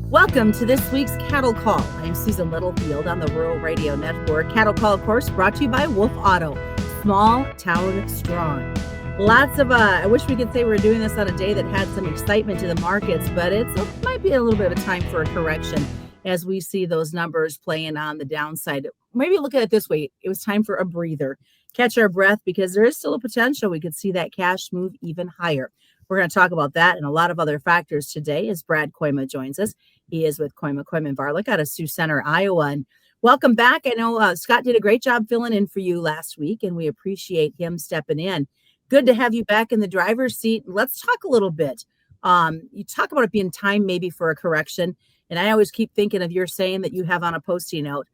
Welcome to this week's Cattle Call. I'm Susan Littlefield on the Rural Radio Network. Cattle Call, of course, brought to you by Wolf Auto. Small town strong. Lots of, I wish we could say we're doing this on a day that had some excitement to the markets, but it might be a little bit of a time for a correction as we see those numbers playing on the downside. Maybe look at it this way. It was time for a breather. Catch our breath because there is still a potential we could see that cash move even higher. We're going to talk about that and a lot of other factors today as Brad Kooima joins us. He is with Kooima Varlick out of Sioux Center, Iowa. And welcome back. I know Scott did a great job filling in for you last week, and we appreciate him stepping in. Good to have you back in the driver's seat. Let's talk a little bit. You talk about it being time maybe for a correction. And I always keep thinking of your saying that you have on a Post-it note,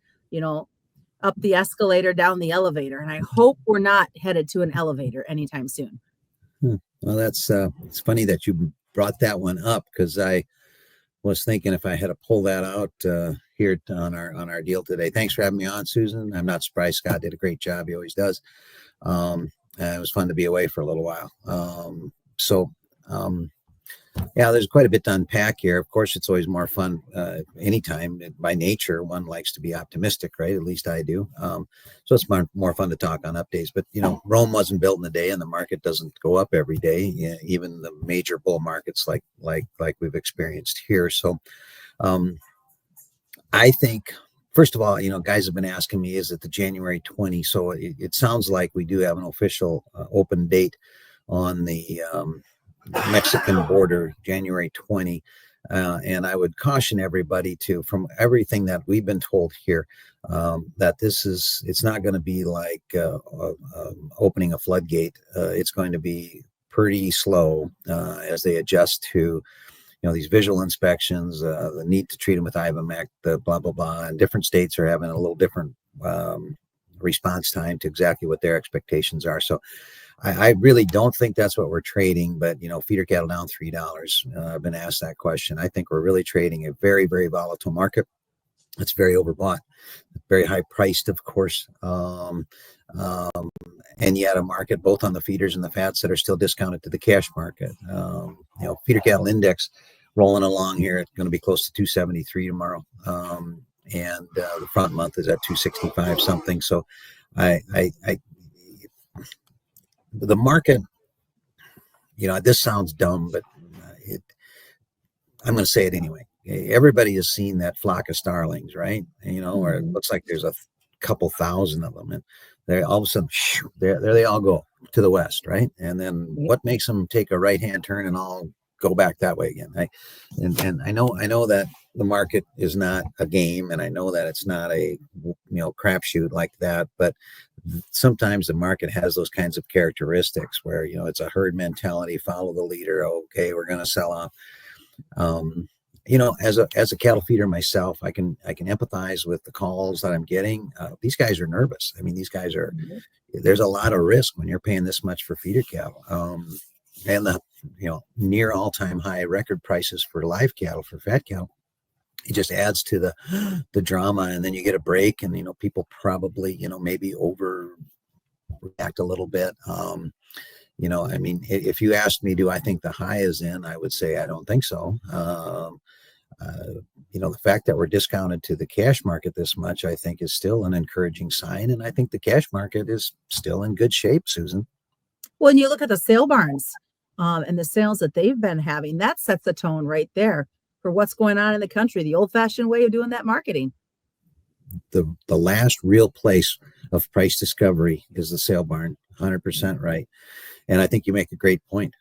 up the escalator, down the elevator. And I hope we're not headed to an elevator anytime soon. Well, that's it's funny that you brought that one up because I was thinking if I had to pull that out here on our deal today. Thanks for having me on, Susan. I'm not surprised. Scott did a great job. He always does. It was fun to be away for a little while. Yeah, there's quite a bit to unpack here. Of course, it's always more fun anytime. By nature, one likes to be optimistic, right? At least I do. So it's more fun to talk on updates. But, Rome wasn't built in a day, and the market doesn't go up every day, even the major bull markets like we've experienced here. So I think, first of all, guys have been asking me, is it the January 20? So it sounds like we do have an official open date on the Mexican border, January 20. And I would caution everybody from everything that we've been told here, that it's not going to be like opening a floodgate. It's going to be pretty slow as they adjust to, these visual inspections, the need to treat them with ivermectin, the blah, blah, blah. And different states are having a little different response time to exactly what their expectations are. So I really don't think that's what we're trading, but, feeder cattle down $3. I've been asked that question. I think we're really trading a very, very volatile market. It's very overbought, very high priced, of course. And yet a market both on the feeders and the fats that are still discounted to the cash market. Feeder cattle index rolling along here. It's going to be close to 273 tomorrow. And the front month is at 265 something. So the market, this sounds dumb, but I'm going to say it anyway. Everybody has seen that flock of starlings, right? Or it looks like there's a couple thousand of them, and they all of a sudden, there they all go to the west, right? And then what makes them take a right-hand turn and all go back that way again? And I know that the market is not a game, and I know that it's not a crapshoot like that, but sometimes the market has those kinds of characteristics where it's a herd mentality, follow the leader. Okay, we're going to sell off. As a cattle feeder myself, I can empathize with the calls that I'm getting. These guys are nervous. I mean, these guys are. There's a lot of risk when you're paying this much for feeder cattle, and the near all-time high record prices for live cattle, for fat cattle. It just adds to the drama, and then you get a break, and people probably maybe overreact a little bit. If you asked me, do I think the high is in? I would say I don't think so. The fact that we're discounted to the cash market this much, I think, is still an encouraging sign, and I think the cash market is still in good shape, Susan. Well, and you look at the sale barns and the sales that they've been having, that sets the tone right there for what's going on in the country, the old-fashioned way of doing that marketing. The last real place of price discovery is the sale barn, 100% right. And I think you make a great point.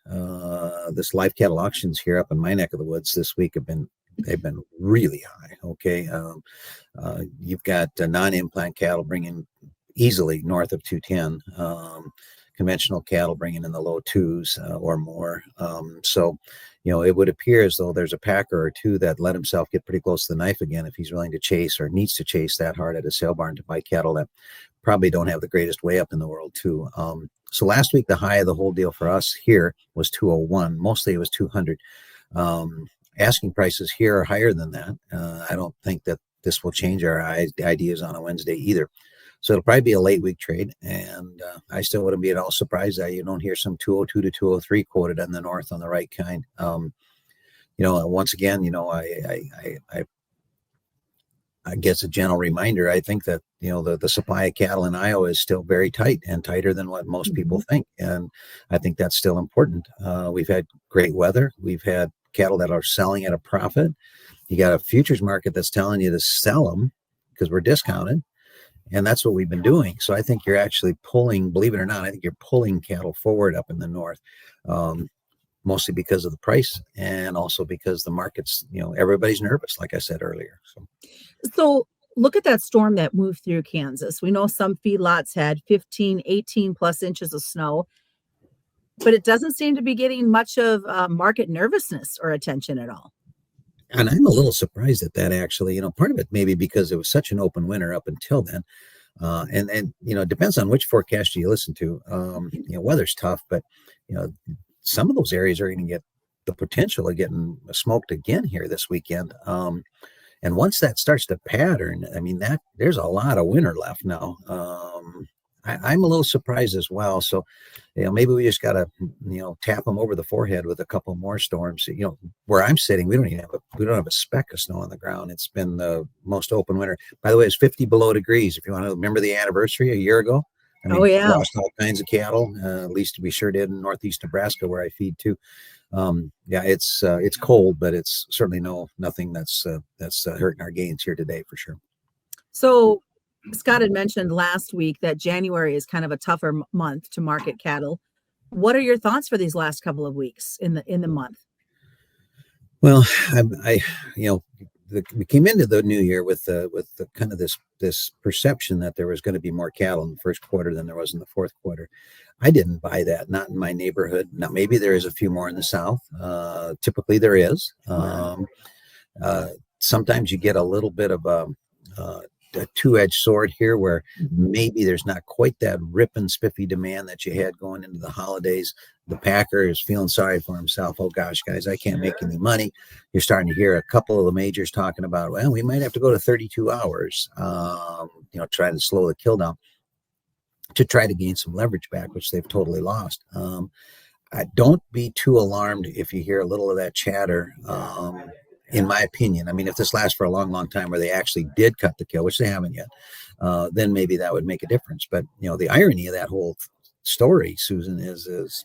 This live cattle auctions here up in my neck of the woods this week they've been really high. Okay, you've got non-implant cattle bringing easily north of 210. Conventional cattle bringing in the low twos or more. So it would appear as though there's a packer or two that let himself get pretty close to the knife again if he's willing to chase or needs to chase that hard at a sale barn to buy cattle that probably don't have the greatest way up in the world too. So last week, the high of the whole deal for us here was 201. Mostly it was 200. Asking prices here are higher than that. I don't think that this will change our ideas on a Wednesday either. So it'll probably be a late week trade, and I still wouldn't be at all surprised that you don't hear some 202 to 203 quoted on the north on the right kind. once again, I guess a gentle reminder. I think that the supply of cattle in Iowa is still very tight and tighter than what most people think, and I think that's still important. We've had great weather. We've had cattle that are selling at a profit. You got a futures market that's telling you to sell them because we're discounted, and that's what we've been doing. So I think you're actually pulling, believe it or not, I think you're pulling cattle forward up in the north. Mostly because of the price and also because the market's, everybody's nervous, like I said earlier. So look at that storm that moved through Kansas. We know some feedlots had 15, 18 plus inches of snow, but it doesn't seem to be getting much of market nervousness or attention at all. And I'm a little surprised at that, actually. Part of it maybe because it was such an open winter up until then. And it depends on which forecast you listen to. Weather's tough, but, some of those areas are going to get the potential of getting smoked again here this weekend. And once that starts to pattern, there's a lot of winter left now. I'm a little surprised as well. So, maybe we just got to, tap them over the forehead with a couple more storms. Where I'm sitting, we don't have a speck of snow on the ground. It's been the most open winter. By the way, it's 50 below degrees. If you want to remember the anniversary a year ago. Lost all kinds of cattle. At least we sure did in northeast Nebraska, where I feed too. It's cold, but it's certainly nothing that's hurting our gains here today for sure. So Scott had mentioned last week that January is kind of a tougher month to market cattle. What are your thoughts for these last couple of weeks in the month? Well, we came into the new year with the kind of this perception that there was going to be more cattle in the first quarter than there was in the fourth quarter. I didn't buy that, not in my neighborhood. Now, maybe there is a few more in the South. Typically there is. Sometimes you get a little bit of a two-edged sword here where maybe there's not quite that ripping spiffy demand that you had going into the holidays. The packer is feeling sorry for himself. Oh gosh, guys, I can't make any money. You're starting to hear a couple of the majors talking about, well, we might have to go to 32 hours, trying to slow the kill down to try to gain some leverage back, which they've totally lost. Don't be too alarmed if you hear a little of that chatter. In my opinion, if this lasts for a long, long time where they actually did cut the kill, which they haven't yet, then maybe that would make a difference. But, the irony of that whole story, Susan, is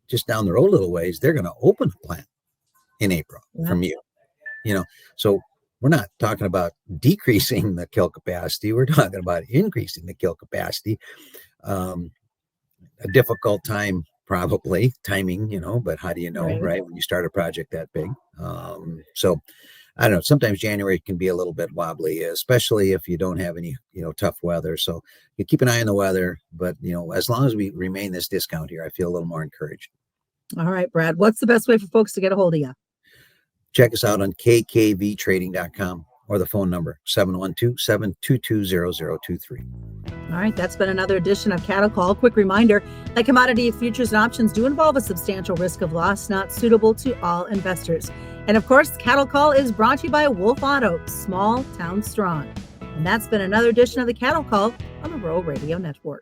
just down the road a little ways, they're going to open a plant in April from you. So we're not talking about decreasing the kill capacity. We're talking about increasing the kill capacity. A difficult time, probably timing, but how do you know, right? When you start a project that big. So I don't know, sometimes January can be a little bit wobbly, especially if you don't have any, tough weather. So you keep an eye on the weather, but as long as we remain this discount here, I feel a little more encouraged. All right, Brad, what's the best way for folks to get a hold of you? Check us out on kkvtrading.com or the phone number 712-722-0023. All right, that's been another edition of Cattle Call. Quick reminder that commodity futures and options do involve a substantial risk of loss, not suitable to all investors. And of course, Cattle Call is brought to you by Wolf Auto, small town strong. And that's been another edition of the Cattle Call on the Rural Radio Network.